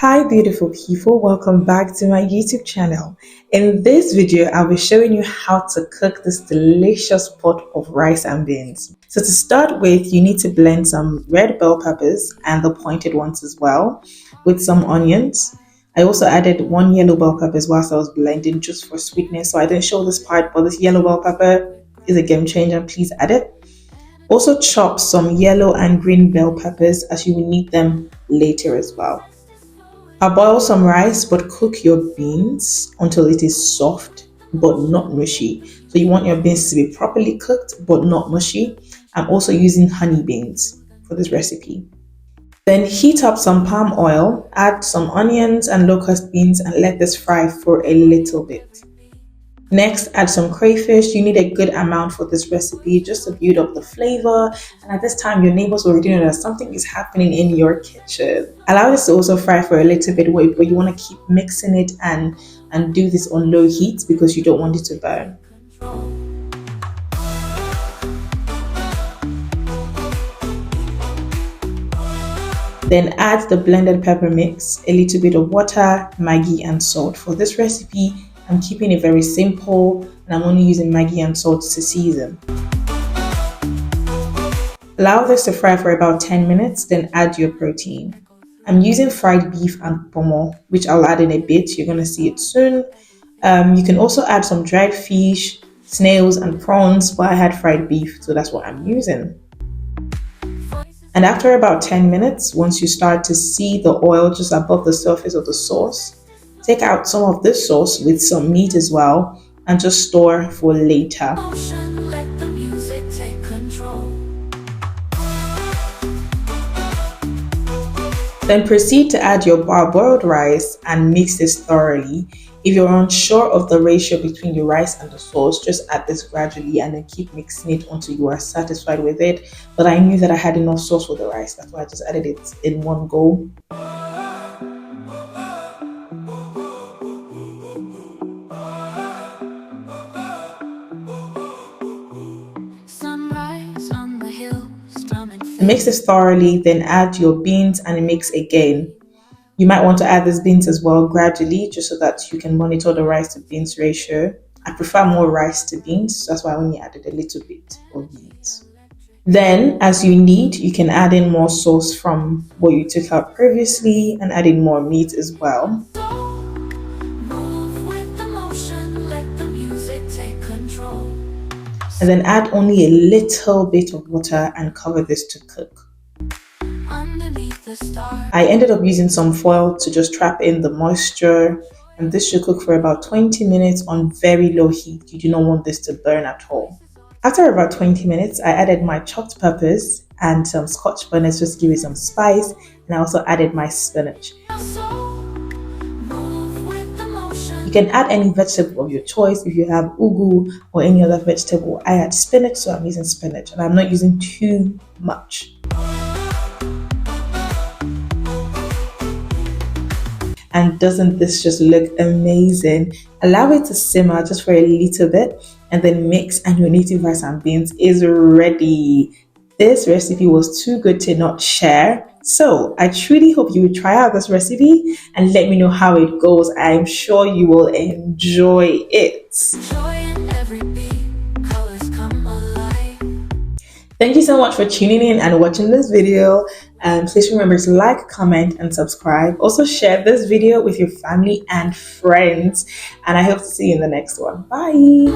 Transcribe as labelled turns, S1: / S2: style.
S1: Hi beautiful people, welcome back to my YouTube channel. In this video, I'll be showing you how to cook this delicious pot of rice and beans. So to start with, you need to blend some red bell peppers and the pointed ones as well with some onions. I also added one yellow bell pepper whilst I was blending just for sweetness. So I didn't show this part, but this yellow bell pepper is a game changer. Please add it. Also chop some yellow and green bell peppers as you will need them later as well. Parboil some rice, but cook your beans until it is soft but not mushy. So you want your beans to be properly cooked but not mushy. I'm also using honey beans for this recipe. Then heat up some palm oil, add some onions and locust beans and let this fry for a little bit. Next, add some crayfish. You need a good amount for this recipe just to build up the flavor. And at this time, your neighbors will already know that something is happening in your kitchen. Allow this to also fry for a little bit, but you want to keep mixing it and do this on low heat because you don't want it to burn. Then add the blended pepper mix, a little bit of water, Maggi and salt. For this recipe, I'm keeping it very simple and I'm only using Maggi and salt to season. Allow this to fry for about 10 minutes, then add your protein. I'm using fried beef and pomo, which I'll add in a bit. You're going to see it soon. You can also add some dried fish, snails and prawns, but I had fried beef, so that's what I'm using. And after about 10 minutes, once you start to see the oil just above the surface of the sauce, take out some of this sauce with some meat as well and just store for later. Then proceed to add your parboiled rice and mix this thoroughly. If you're unsure of the ratio between your rice and the sauce, just add this gradually and then keep mixing it until you are satisfied with it. But I knew that I had enough sauce for the rice, that's why I just added it in one go. Mix this thoroughly, then add your beans and mix again. You might want to add these beans as well gradually, just so that you can monitor the rice to beans ratio. I prefer more rice to beans, so that's why I only added a little bit of beans. Then, as you need, you can add in more sauce from what you took out previously and add in more meat as well. And then add only a little bit of water and cover this to cook. I ended up using some foil to just trap in the moisture, and this should cook for about 20 minutes on very low heat. You do not want this to burn at all. After about 20 minutes, I added my chopped peppers and some scotch bonnets just to give it some spice, and I also added my spinach. You can add any vegetable of your choice. If you have ugu or any other vegetable, I add spinach, so I'm using spinach and I'm not using too much. And doesn't this just look amazing? Allow it to simmer just for a little bit and then mix, and your native rice and beans is ready. This recipe was too good to not share. So I truly hope you will try out this recipe and let me know how it goes. I'm sure you will enjoy it. Thank you so much for tuning in and watching this video. Please remember to like, comment and subscribe. Also share this video with your family and friends. And I hope to see you in the next one. Bye.